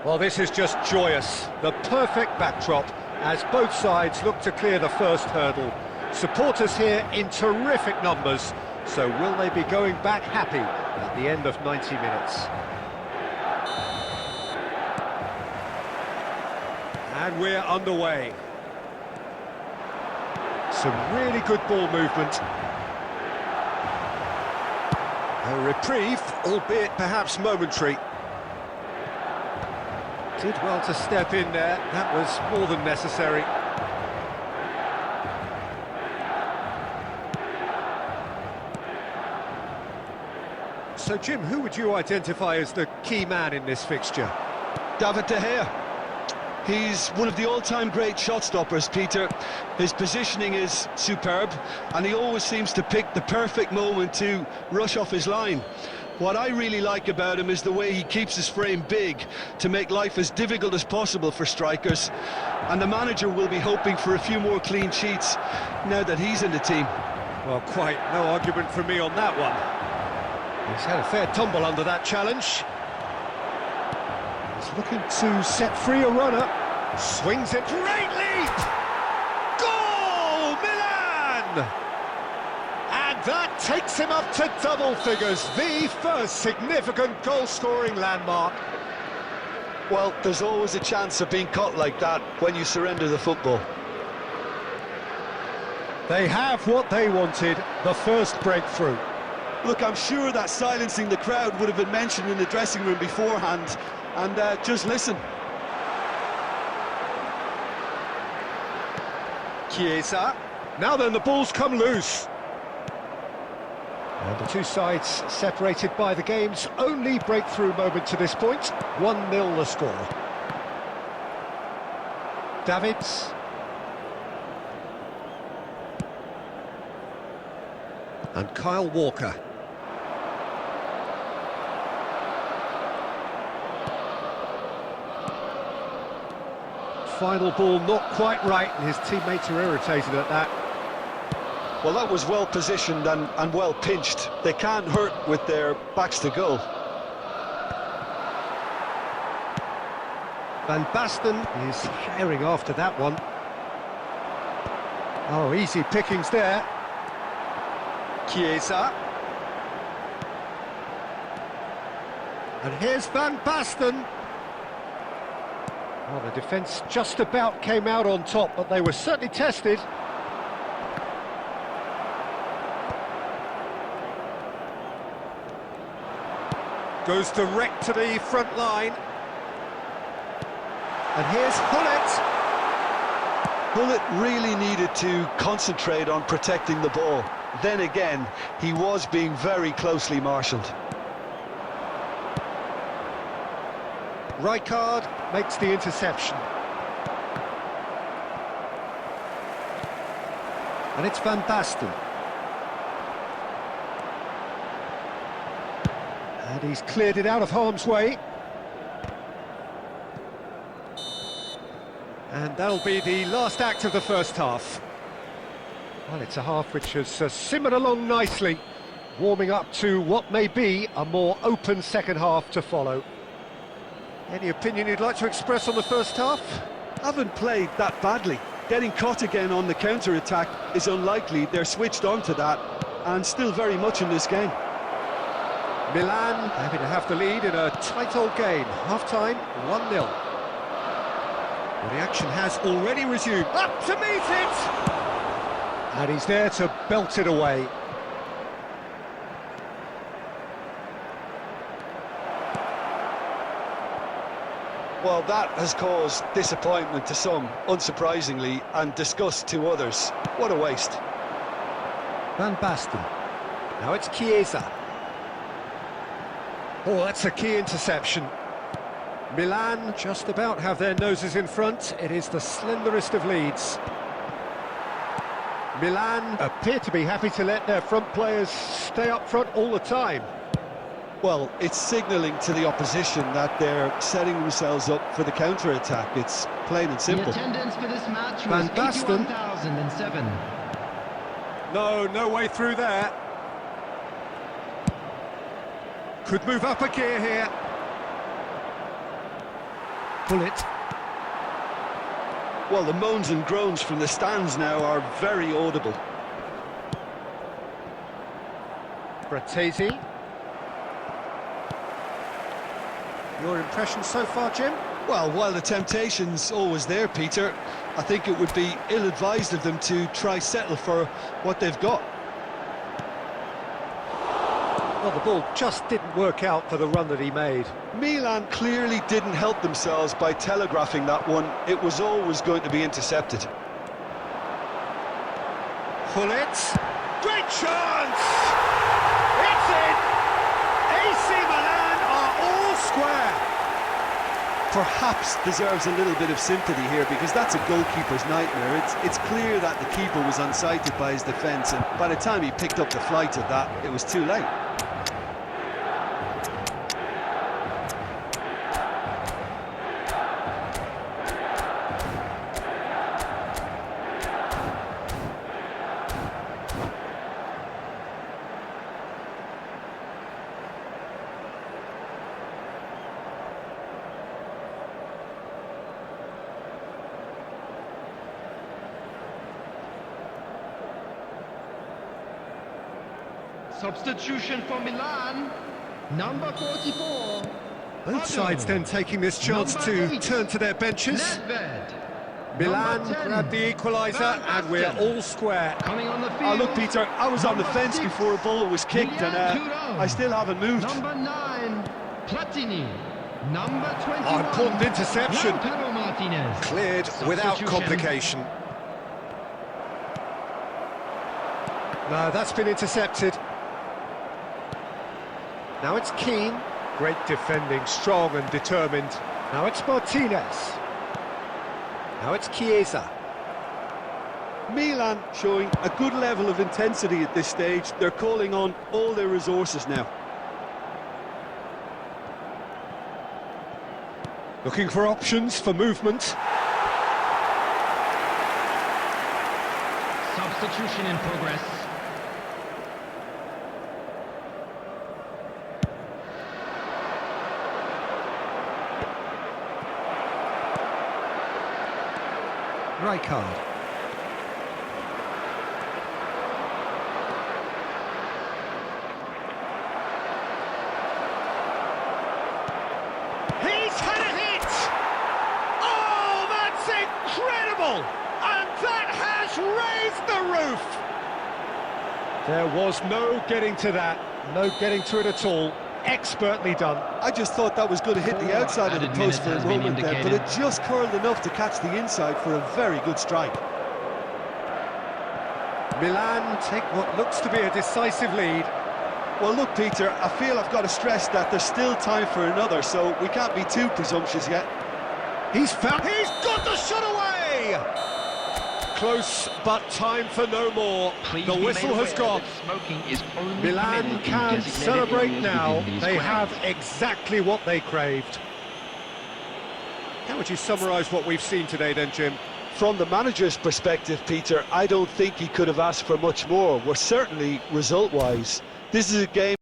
Well, this is just joyous. The perfect backdrop as both sides look to clear the first hurdle. Supporters here in terrific numbers. So will they be going back happy at the end of 90 minutes? And we're underway. Some really good ball movement. A reprieve, albeit perhaps momentary. Did well to step in there, that was more than necessary. So Jim, who would you identify as the key man in this fixture? David De Gea. He's one of the all-time great shot stoppers, Peter. His positioning is superb, and he always seems to pick the perfect moment to rush off his line. What I really like about him is the way he keeps his frame big to make life as difficult as possible for strikers. And the manager will be hoping for a few more clean sheets now that he's in the team. Well, quite no argument from me on that one. He's had a fair tumble under that challenge. He's looking to set free a runner. Swings it. Great leap! Goal! Milan! And that takes him up to double figures. The first significant goal-scoring landmark. Well, there's always a chance of being caught like that when you surrender the football. They have what they wanted, the first breakthrough. Look, I'm sure that silencing the crowd would have been mentioned in the dressing room beforehand. And just listen. Chiesa. Now then, the ball's come loose. And the two sides separated by the game's only breakthrough moment to this point. 1-0 the score. Davids. And Kyle Walker. Final ball not quite right, and his teammates are irritated at that. Well, that was well positioned and well pinched. They can't hurt with their backs to goal. Van Basten is herring after that one. Oh, easy pickings there. Chiesa. And here's Van Basten. Well, the defence just about came out on top, but they were certainly tested. Goes direct to the front line. And here's Hullet. Hullet really needed to concentrate on protecting the ball. Then again, he was being very closely marshalled. Rijkaard makes the interception. And it's Van Basten. And he's cleared it out of harm's way. And that'll be the last act of the first half. Well, it's a half which has simmered along nicely, warming up to what may be a more open second half to follow. Any opinion you'd like to express on the first half? Haven't played that badly. Getting caught again on the counter-attack is unlikely. They're switched on to that and still very much in this game. Milan happy to have the lead in a tight old game. Half-time, 1-0. Well, the action has already resumed. Up to meet it! And he's there to belt it away. Well, that has caused disappointment to some, unsurprisingly, and disgust to others. What a waste. Van Basten. Now it's Chiesa. Oh, that's a key interception. Milan just about have their noses in front. It is the slenderest of leads. Milan appear to be happy to let their front players stay up front all the time. Well, it's signalling to the opposition that they're setting themselves up for the counter-attack. It's plain and simple. The attendance for this match Van was Basten. 81,007. No way through there. Could move up a gear here. pull it. Well, the moans and groans from the stands now are very audible. Bratesi. Your impression so far, Jim? Well, while the temptation's always there, Peter, I think it would be ill-advised of them to try settle for what they've got. Well, the ball just didn't work out for the run that he made. Milan clearly didn't help themselves by telegraphing that one. It was always going to be intercepted. Pull it. Great chance! It's in! AC Milan are all square. Perhaps deserves a little bit of sympathy here, because that's a goalkeeper's nightmare. It's clear that the keeper was unsighted by his defence, and by the time he picked up the flight of that, it was too late. Substitution for Milan, number 44. Both sides then taking this chance to turn to their benches. Nedved. Milan Number 10, grabbed the equaliser and we're all square. Coming on the field. Oh, look, Peter, I was on the Number fence 6, before a ball was kicked, and I still haven't moved. Number 9, Platini. Number 21. Important interception. Lautaro Martinez. Cleared without Substitution. complication. No, that's been intercepted. Now it's Keane. Great defending, strong and determined. Now it's Martinez. Now it's Chiesa. Milan showing a good level of intensity at this stage. They're calling on all their resources now. Looking for options for movement. Substitution in progress. Rijkaard. He's had a hit! Oh, that's incredible! And that has raised the roof! There was no getting to that, no getting to it at all. Expertly done. I just thought that was going to hit the outside of the Added post for a minutes has been moment there, but indicated. it just curled enough to catch the inside for a very good strike. Milan take what looks to be a decisive lead. Well, look, Peter, I feel I've got to stress that there's still time for another, so we can't be too presumptuous yet. He's got the shot away! Close, but time for no more. Please The be whistle made has aware gone. that smoking is only Milan permitted in can designated celebrate areas now. within these They grounds. have exactly what they craved. How would you summarise what we've seen today then, Jim? From the manager's perspective, Peter, I don't think he could have asked for much more. We're certainly result-wise. This is a game